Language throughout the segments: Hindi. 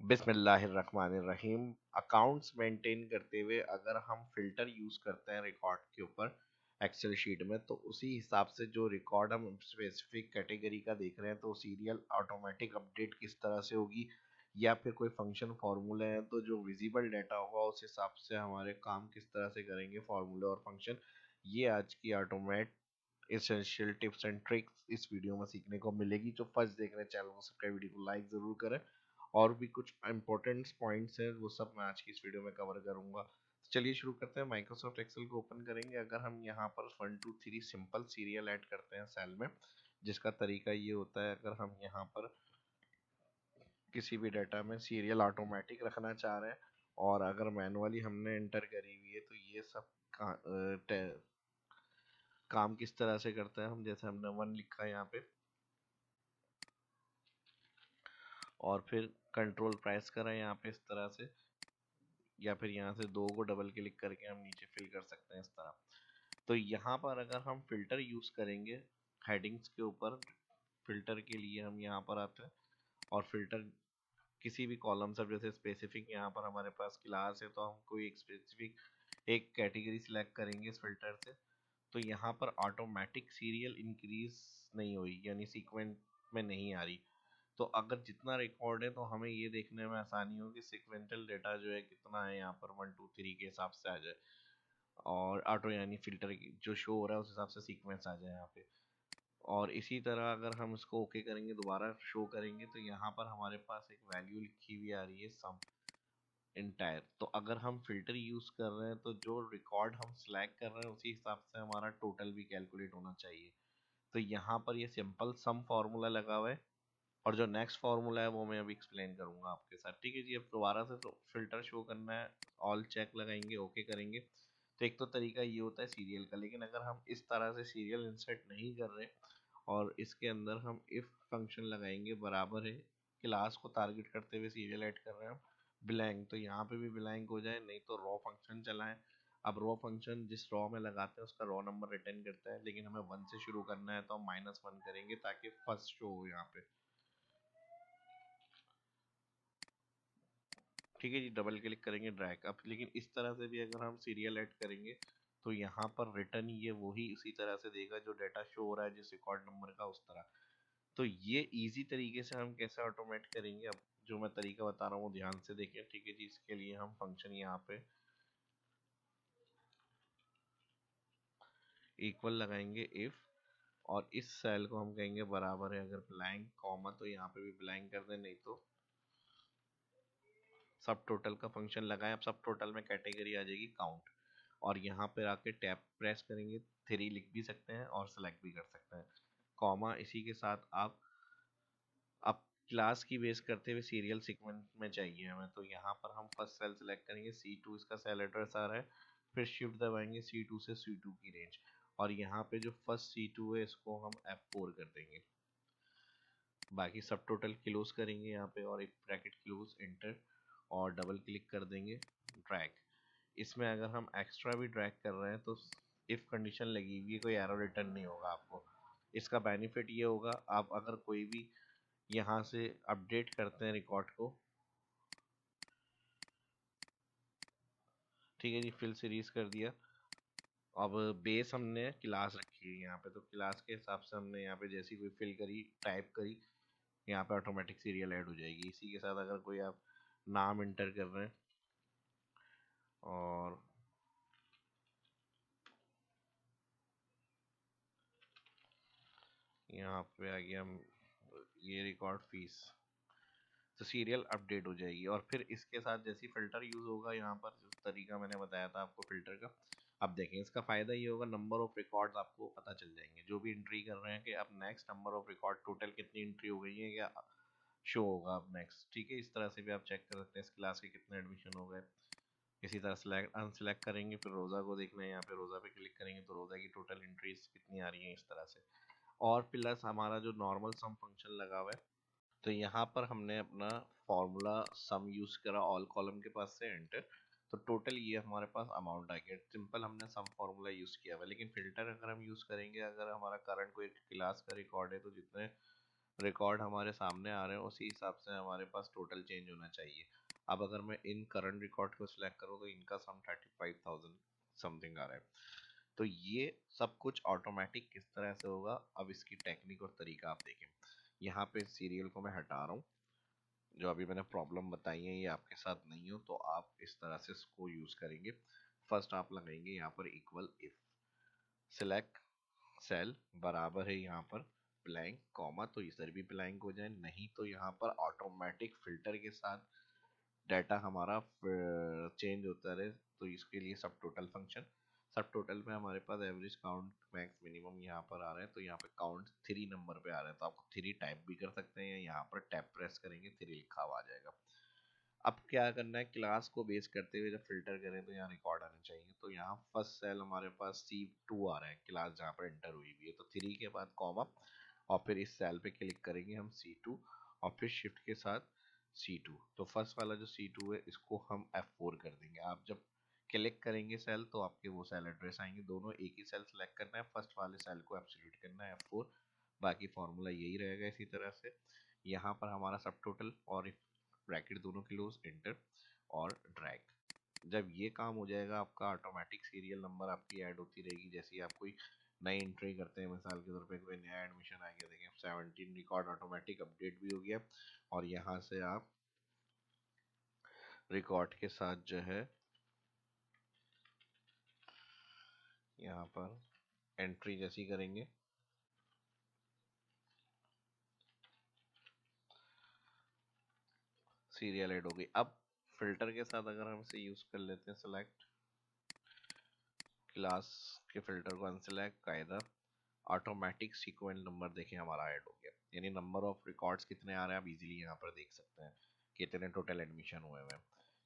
बिस्मिल्लाहिर्रहमानिर्रहीम। अकाउंट्स मेंटेन करते हुए अगर हम फिल्टर यूज़ करते हैं रिकॉर्ड के ऊपर एक्सेल शीट में, तो उसी हिसाब से जो रिकॉर्ड हम स्पेसिफिक कैटेगरी का देख रहे हैं तो सीरियल ऑटोमेटिक अपडेट किस तरह से होगी, या फिर कोई फंक्शन फार्मूला है तो जो विजिबल डाटा होगा उस हिसाब से हमारे काम किस तरह से करेंगे फार्मूला और फंक्शन। ये आज की automate essential tips and tricks इस वीडियो में सीखने को मिलेगी। जो फर्स्ट देख रहे हैं चैनल को सब्सक्राइब, वीडियो को लाइक ज़रूर करें। और भी कुछ इंपॉर्टेंट पॉइंट्स हैं वो सब मैं आज की इस वीडियो में कवर करूंगा। तो चलिए शुरू करते हैं। माइक्रोसॉफ्ट एक्सेल को ओपन करेंगे। अगर हम यहाँ पर 1 2 3 सिंपल सीरियल ऐड करते हैं सेल में, जिसका तरीका ये होता है, अगर हम यहाँ पर किसी भी डाटा में सीरियल ऑटोमेटिक रखना चाह रहे हैं और अगर मैनुअली हमने एंटर करी हुई है, तो ये सब काम किस तरह से करता है। हम जैसे हमने 1 लिखा है यहाँ पे और फिर कंट्रोल प्रेस करा यहाँ पे इस तरह से, या फिर यहाँ से 2 को डबल क्लिक करके हम नीचे फिल कर सकते हैं इस तरह। तो यहाँ पर अगर हम फिल्टर यूज़ करेंगे हेडिंग्स के ऊपर, फिल्टर के लिए हम यहाँ पर आते हैं और फिल्टर किसी भी कॉलम सब, जैसे स्पेसिफिक यहाँ पर हमारे पास क्लास है तो हम कोई एक स्पेसिफिक एक कैटेगरी सिलेक्ट करेंगे इस फिल्टर से। तो यहाँ पर ऑटोमेटिक सीरियल इंक्रीज नहीं हुई, यानी सीक्वेंस में नहीं आ रही। तो अगर जितना रिकॉर्ड है तो हमें ये देखने में आसानी हो कि सिक्वेंटल डेटा जो है कितना है, यहाँ पर 1 2 3 के हिसाब से आ जाए और ऑटो यानी फिल्टर जो शो हो रहा है उस हिसाब से सीक्वेंस आ जाए यहाँ पे। और इसी तरह अगर हम इसको ओके करेंगे, दोबारा शो करेंगे, तो यहाँ पर हमारे पास एक वैल्यू लिखी हुई आ रही है सम इंटायर। तो अगर हम फिल्टर यूज कर रहे हैं तो जो रिकॉर्ड हम सिलेक्ट कर रहे हैं उसी हिसाब से हमारा टोटल भी कैलकुलेट होना चाहिए। तो यहाँ पर ये सिंपल सम फार्मूला लगा हुआ है और जो नेक्स्ट फार्मूला है वो मैं अभी एक्सप्लेन करूंगा आपके साथ। ठीक है जी। अब दोबारा से तो फिल्टर शो करना है, ऑल चेक लगाएंगे, ओके करेंगे। तो एक तो तरीका ये होता है सीरियल का, लेकिन अगर हम इस तरह से सीरियल इंसर्ट नहीं कर रहे और इसके अंदर हम इफ फंक्शन लगाएंगे बराबर है क्लास को टारगेट करते हुए सीरियल ऐड कर रहे हैं हम ब्लैंक, तो यहाँ पे भी ब्लैंक हो जाए, नहीं तो रॉ फंक्शन चलाएं। अब रॉ फंक्शन जिस रॉ में लगाते हैं उसका रॉ नंबर रिटर्न करता है, लेकिन हमें 1 से शुरू करना है तो हम -1 करेंगे ताकि फर्स्ट शो हो यहाँ पे। ठीक है जी। डबल क्लिक करेंगे, ड्रैग अप। लेकिन इस तरह से भी अगर हम सीरियल ऐड करेंगे तो यहाँ पर रिटर्न ये वही उसी तरह से देगा जो डाटा शो हो रहा है जिस रिकॉर्ड नंबर का, उस तरह। तो ये इजी तरीके से हम कैसे ऑटोमेट करेंगे, अब जो मैं तरीका बता रहा हूँ वो ध्यान से देखें। ठीक है जी। इसके लिए हम फंक्शन यहाँ पे इक्वल लगाएंगे इफ, और इस सेल को हम कहेंगे बराबर है, अगर ब्लैंक कॉमा तो यहाँ पे भी ब्लैंक कर दें, नहीं तो सब टोटल का फंक्शन लगाएं। अब सब टोटल में कैटेगरी आ जाएगी काउंट, और यहाँ पे आके टैब प्रेस करेंगे, 3 लिख भी सकते हैं और सेलेक्ट भी कर सकते हैं, कॉमा इसी के साथ आप अब क्लास की बेस करते हुए सीरियल सीक्वेंस में चाहिए हमें। तो यहाँ पर हम फर्स्ट सेल सेलेक्ट करेंगे, C2 इसका सेल एड्रेस आ रहा है, फिर शिफ्ट दबाएंगे C2 से C2 की रेंज, और यहाँ पे जो फर्स्ट C2 है इसको हम F4 कर देंगे। बाकी सब टोटल क्लोज करेंगे यहाँ पे और एक ब्रैकेट क्लोज, एंटर, और डबल क्लिक कर देंगे, ड्रैग। इसमें अगर हम एक्स्ट्रा भी ड्रैग कर रहे हैं तो इफ कंडीशन लगी हुई है, कोई एरर रिटर्न नहीं होगा आपको। इसका बेनिफिट ये होगा, आप अगर कोई भी यहाँ से अपडेट करते हैं रिकॉर्ड को, ठीक है जी, फिल सीरीज कर दिया। अब बेस हमने क्लास रखी है यहाँ पे, तो क्लास के हिसाब से हमने यहाँ पे जैसी कोई फिल करी, टाइप करी, यहाँ पे ऑटोमेटिक सीरियल ऐड हो जाएगी। इसी के साथ अगर कोई आप नाम इंटर कर रहे हैं और यहाँ पे आ गया ये रिकॉर्ड फीस, तो सीरियल अपडेट हो जाएगी। और फिर इसके साथ जैसी फिल्टर यूज होगा, यहाँ पर जो तरीका मैंने बताया था आपको फिल्टर का, अब देखें इसका फायदा ये होगा, नंबर ऑफ रिकॉर्ड्स आपको पता चल जाएंगे जो भी एंट्री कर रहे हैं कि अब next number of record total कितनी एंट्री हो गई है या शो होगा अब नेक्स्ट। ठीक है। इस तरह से भी आप चेक कर सकते हैं इस क्लास के कितने एडमिशन हो गए। इसी तरह सेलेक्ट अनसेलेक्ट करेंगे, फिर रोज़ा को देखना है, यहाँ पे रोज़ा पे क्लिक करेंगे तो रोज़ा की टोटल एंट्रीज कितनी आ रही हैं इस तरह से। और प्लस हमारा जो नॉर्मल सम फंक्शन लगा हुआ है, तो यहाँ पर हमने अपना फॉर्मूला सम यूज़ करा ऑल कॉलम के पास से एंटर, तो टोटल ये हमारे पास अमाउंट आ गया। सिंपल हमने सम फॉर्मूला यूज़ किया हुआ है। लेकिन फिल्टर अगर हम यूज़ करेंगे, अगर हमारा करंट कोई क्लास का रिकॉर्ड है तो जितने रिकॉर्ड हमारे सामने आ रहे हैं, उसी हिसाब से हमारे पास टोटल चेंज होना चाहिए। अब अगर मैं इन करंट रिकॉर्ड को सिलेक्ट करूँ तो इनका सम 35,000 समथिंग आ रहा है। तो ये सब कुछ ऑटोमेटिक किस तरह से होगा, अब इसकी टेक्निक और तरीका आप देखें। यहाँ पे सीरियल को मैं हटा रहा हूँ, जो अभी मैंने प्रॉब्लम बताई है ये आपके साथ नहीं हो तो आप इस तरह से इसको यूज करेंगे। फर्स्ट आप लगाएंगे यहाँ पर इक्वल इफ सिलेक्ट सेल बराबर है यहाँ पर ब्लैंक कॉमा, तो इधर भी ब्लैंक हो जाए, नहीं तो यहाँ पर ऑटोमेटिक फिल्टर के साथ डाटा हमारा चेंज होता रहे। तो इसके लिए सब टोटल फंक्शन, सब टोटल में हमारे पास एवरेज काउंट मैक्स मिनिमम यहाँ पर आ रहा है, तो यहाँ पे काउंट 3 नंबर पे आ रहा है, तो आपको 3 टाइप भी कर सकते हैं, या यहाँ पर टैप प्रेस करेंगे 3 लिखा हुआ आ जाएगा। अब क्या करना है, क्लास को बेस करते हुए जब फिल्टर करें तो यहाँ रिकॉर्ड आना चाहिए। तो यहाँ फर्स्ट सेल हमारे पास C2 आ रहा है, क्लास जहाँ पर एंटर हुई हुई है, तो 3 के बाद कॉमा और फिर इस सेल पे क्लिक करेंगे हम C2 और फिर शिफ्ट के साथ C2। तो फर्स्ट वाला जो C2 है इसको हम F4 कर देंगे। आप जब क्लिक करेंगे सेल तो आपके वो सेल एड्रेस आएंगे, दोनों एक ही सेल सेलेक्ट करना है, फर्स्ट वाले सेल को एब्सोल्यूट करना है F4। बाकी फॉर्मूला यही रहेगा इसी तरह से। यहाँ पर हमारा सब टोटल और ब्रैकेट दोनों क्लोज, एंटर और ड्रैग। जब ये काम हो जाएगा आपका ऑटोमेटिक सीरियल नंबर आपकी ऐड होती रहेगी। जैसे ही आप कोई नई एंट्री करते हैं, मिसाल के तौर पे कोई नया एडमिशन आ गया, देखिए 17 रिकॉर्ड ऑटोमेटिक अपडेट भी हो गया, और यहाँ से आप रिकॉर्ड के साथ जो है यहाँ पर एंट्री जैसी करेंगे, सीरियल ऐड हो गई। अब फिल्टर के साथ अगर हम इसे यूज कर लेते हैं, सेलेक्ट क्लास के फिल्टर को अनसेलेक्ट कायदा, ऑटोमेटिक सीक्वेंस नंबर देखें हमारा ऐड हो गया, यानी नंबर ऑफ रिकॉर्ड्स कितने आ रहे हैं आप इजीली यहाँ पर देख सकते हैं, कितने टोटल एडमिशन हुए हैं।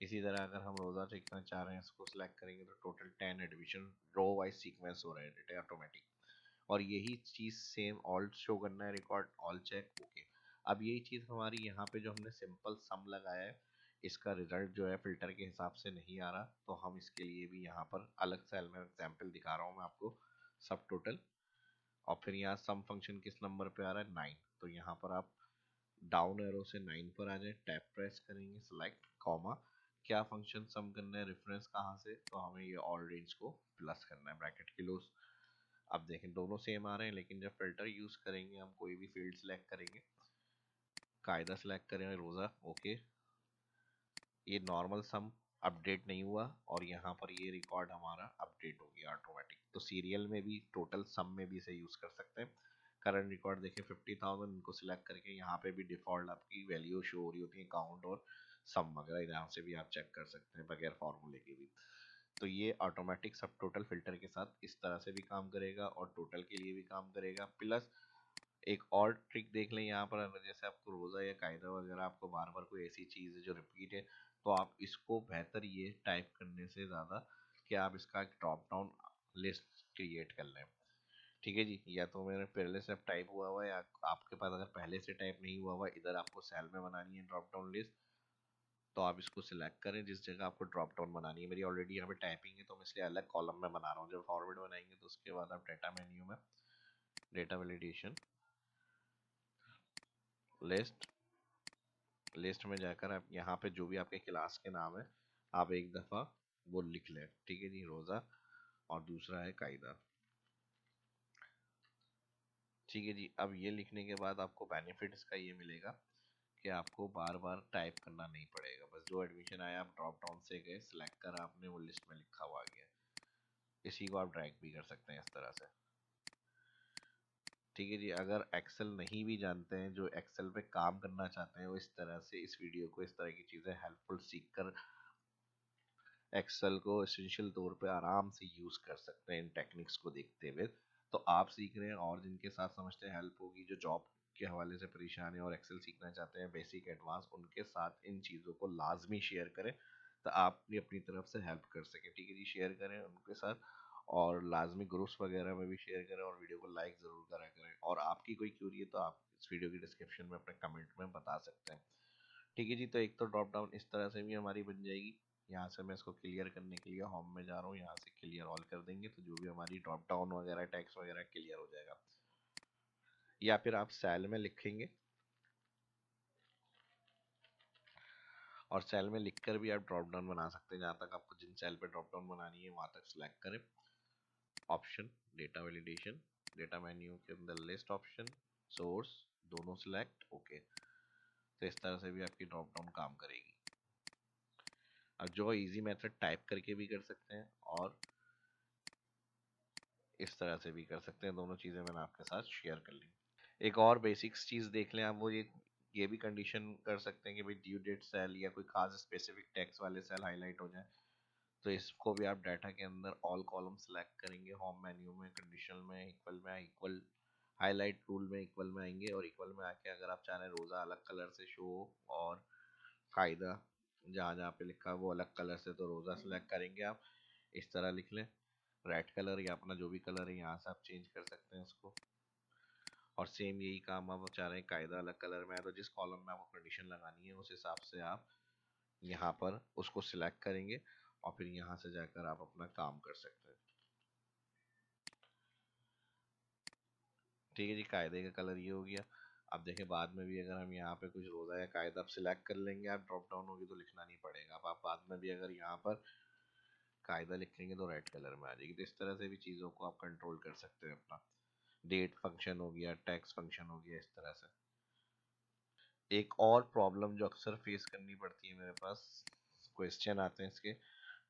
इसी तरह अगर हम रोज़ा देखना चाह रहे हैं, इसको सिलेक्ट करेंगे तो total 10 admission row wise sequence हो रहे हैं ऑटोमेटिक। और यही चीज़ सेम ऑल शो करना है, रिकॉर्ड ऑल चेक ओके। अब यही चीज़ हमारी यहाँ पे जो हमने सिंपल सम लगाया है, इसका रिजल्ट जो है फिल्टर के हिसाब से नहीं आ रहा, तो हम इसके लिए भी यहाँ पर अलग सेल में एग्जाम्पल दिखा रहा हूँ मैं आपको, सब टोटल और फिर यहाँ सम फंक्शन किस नंबर पे आ रहा है 9, तो यहाँ पर आप डाउन एरो से 9 पर आ जाए, टैप प्रेस करेंगे, सेलेक्ट कॉमा, क्या फंक्शन सम करना है, रेफरेंस कहाँ से, तो हमें ये ऑल रेंज को प्लस करना है, ब्रैकेट क्लोज। अब देखें दोनों सेम आ रहे हैं, लेकिन जब फिल्टर यूज करेंगे हम कोई भी फील्ड सेलेक्ट करेंगे, कायदा सेलेक्ट करेंगे रोज़ा ओके, ये नॉर्मल सम अपडेट नहीं हुआ और यहाँ पर ये रिकॉर्ड हमारा अपडेट हो गया ऑटोमेटिक। तो सीरियल में भी टोटल सम में भी इसे यूज कर सकते हैं। करंट रिकॉर्ड देखें 50,000, इनको सिलेक्ट करके यहाँ पे भी डिफॉल्ट आपकी वैल्यू शो हो रही होती है, काउंट और सम वगैरह, यहाँ से भी आप चेक कर सकते हैं बगैर फॉर्मूले के भी। तो ये ऑटोमेटिक सब टोटल फिल्टर के साथ इस तरह से भी काम करेगा और टोटल के लिए भी काम करेगा। प्लस एक और ट्रिक देख लें यहाँ पर, अगर जैसे आपको रोज़ा या कायदा वगैरह आपको बार बार कोई ऐसी चीज़ है जो रिपीट है, तो आप इसको बेहतर ये टाइप करने से ज़्यादा कि आप इसका एक ड्रॉप डाउन लिस्ट क्रिएट कर लें। ठीक है जी, या तो मेरे पहले से टाइप हुआ हुआ है, या आपके पास अगर पहले से टाइप नहीं हुआ हुआ, इधर आपको सेल में बनानी है ड्रॉप डाउन लिस्ट, तो आप इसको सिलेक्ट करें जिस जगह आपको ड्रॉप डाउन बनानी है। मेरी ऑलरेडी यहाँ पे टाइपिंग है तो मैं इसलिए अलग कॉलम में बना रहा हूँ। जब फॉरवर्ड बनाएंगे तो उसके बाद आप डेटा मेन्यू में डेटा वैलिडेशन लिस्ट, लिस्ट में जाकर आप यहाँ पे जो भी आपके क्लास के नाम है आप एक दफ़ा वो लिख लें। ठीक है जी, रोज़ा और दूसरा है कायदा। ठीक है जी, अब ये लिखने के बाद आपको बेनिफिट इसका ये मिलेगा कि आपको बार बार टाइप करना नहीं पड़ेगा, बस जो एडमिशन आया आप ड्रॉप डाउन से गए, सिलेक्ट करा आपने, वो लिस्ट में लिखा हुआ आ गया। इसी को आप ड्रैग भी कर सकते हैं इस तरह से। ठीक है जी, अगर एक्सेल नहीं भी जानते हैं, जो एक्सेल पे काम करना चाहते हैं, वो इस तरह से इस वीडियो को इस तरह की चीज़ें हेल्पफुल सीख कर एक्सेल को एसेंशियल तौर पे आराम से यूज़ कर सकते हैं इन टेक्निक्स को देखते हुए। तो आप सीख रहे हैं और जिनके साथ समझते हैं हेल्प होगी, जो जॉब के हवाले से परेशान है और एक्सेल सीखना चाहते हैं बेसिक एडवांस, उनके साथ इन चीज़ों को लाजमी शेयर करें, तो आप भी अपनी तरफ से हेल्प कर सकें। ठीक है जी, शेयर करें उनके साथ और लाजमी ग्रुप्स वगैरह में भी शेयर करें और वीडियो को लाइक ज़रूर करा करें। और आपकी कोई क्यूरी है तो आप इस वीडियो की डिस्क्रिप्शन में अपने कमेंट में बता सकते हैं। ठीक है जी, तो एक तो ड्रॉप डाउन इस तरह से भी हमारी बन जाएगी। यहाँ से मैं इसको क्लियर करने के लिए होम में जा रहा हूँ, यहाँ से क्लियर ऑल कर देंगे तो जो भी हमारी ड्रॉप डाउन वगैरह टैक्स वगैरह क्लियर हो जाएगा। या फिर आप सेल में लिखेंगे और सेल में लिखकर भी आप ड्रॉप डाउन बना सकते हैं। जहाँ तक आपको जिन सेल पे ड्रॉप डाउन बनानी है वहाँ तक सिलेक्ट करें, option, data validation, data menu के अंदर लिस्ट ऑप्शन, सोर्स, दोनों सिलेक्ट, ओके। तो इस तरह से भी आपकी ड्रॉप डाउन काम करेगी। अब जो इजी मेथड टाइप करके भी कर सकते हैं और इस तरह से भी कर सकते हैं, दोनों चीज़ें मैंने आपके साथ शेयर कर ली। एक और बेसिक्स चीज़ देख लें आप, वो ये भी कंडीशन कर सकते हैं कि भाई ड्यू डेट सेल या कोई खास स्पेसिफिक टैक्स वाले सेल हाईलाइट हो जाए। तो इसको भी आप डाटा के अंदर ऑल कॉलम सेलेक्ट करेंगे, होम मेन्यू में, कंडीशनल में, इक्वल में, इक्वल हाईलाइट रूल में इक्वल में आएंगे, और इक्वल में आके अगर आप चाह रहे हैं रोज़ा अलग कलर से शो और कायदा जहाँ जहाँ पे लिखा है वो अलग कलर से, तो रोज़ा सेलेक्ट करेंगे आप, इस तरह लिख लें। रेड कलर या अपना जो भी कलर है यहाँ से आप चेंज कर सकते हैं उसको। और सेम यही काम आप चाह रहे हैं कायदा अलग कलर में है, तो जिस कॉलम में आपको कंडीशन लगानी है उस हिसाब से आप यहाँ पर उसको सिलेक्ट करेंगे और फिर यहाँ से जाकर आप अपना काम कर सकते हैं। ठीक है जी, कायदे का कलर ये हो गया। अब देखें बाद में भी अगर हम यहाँ पे कुछ रोज़ा या कायदा आप सिलेक्ट कर लेंगे, आप ड्रॉप डाउन होगी तो लिखना नहीं पड़ेगा। अब आप बाद में भी अगर यहाँ पर कायदा लिखेंगे तो रेड कलर में आ जाएगी। तो इस तरह से भी चीज़ों को आप कंट्रोल कर सकते हैं अपना। डेट फंक्शन हो गया, टैक्स फंक्शन हो गया, इस तरह से। एक और प्रॉब्लम जो अक्सर फेस करनी पड़ती है, मेरे पास क्वेश्चन आते हैं इसके,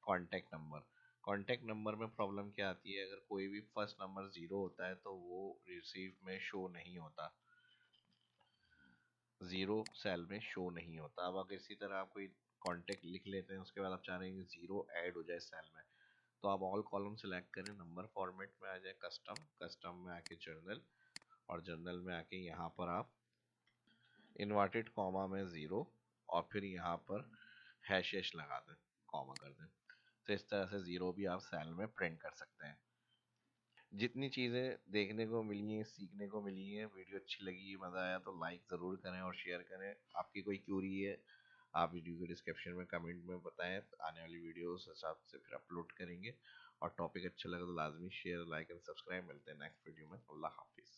कांटेक्ट नंबर। कांटेक्ट नंबर में प्रॉब्लम क्या आती है, अगर कोई भी फर्स्ट नंबर ज़ीरो होता है तो वो रिसीव में शो नहीं होता, ज़ीरो सेल में शो नहीं होता। अब अगर इसी तरह आप कोई कांटेक्ट लिख लेते हैं, उसके बाद आप चाह रहे हैं कि ज़ीरो ऐड हो जाए सेल में, तो आप ऑल कॉलम सेलेक्ट करें, नंबर फॉर्मेट में आ जाए कस्टम, कस्टम में आके जर्नल, और जर्नल में आके यहाँ पर आप इन्वर्टेड कॉमा में ज़ीरो और फिर यहाँ पर हैश हैश लगा दें, कॉमा कर दें। तो इस तरह से ज़ीरो भी आप सेल में प्रिंट कर सकते हैं। जितनी चीज़ें देखने को मिली हैं, सीखने को मिली हैं, वीडियो अच्छी लगी, मज़ा आया तो लाइक ज़रूर करें और शेयर करें। आपकी कोई क्यूरी है आप वीडियो के डिस्क्रिप्शन में कमेंट में बताएं, आने वाली वीडियो उस हिसाब से फिर अपलोड करेंगे। और टॉपिक अच्छा लगा तो लाजमी शेयर, लाइक एंड सब्सक्राइब। मिलते हैं नेक्स्ट वीडियो में। अल्लाह हाफिज़।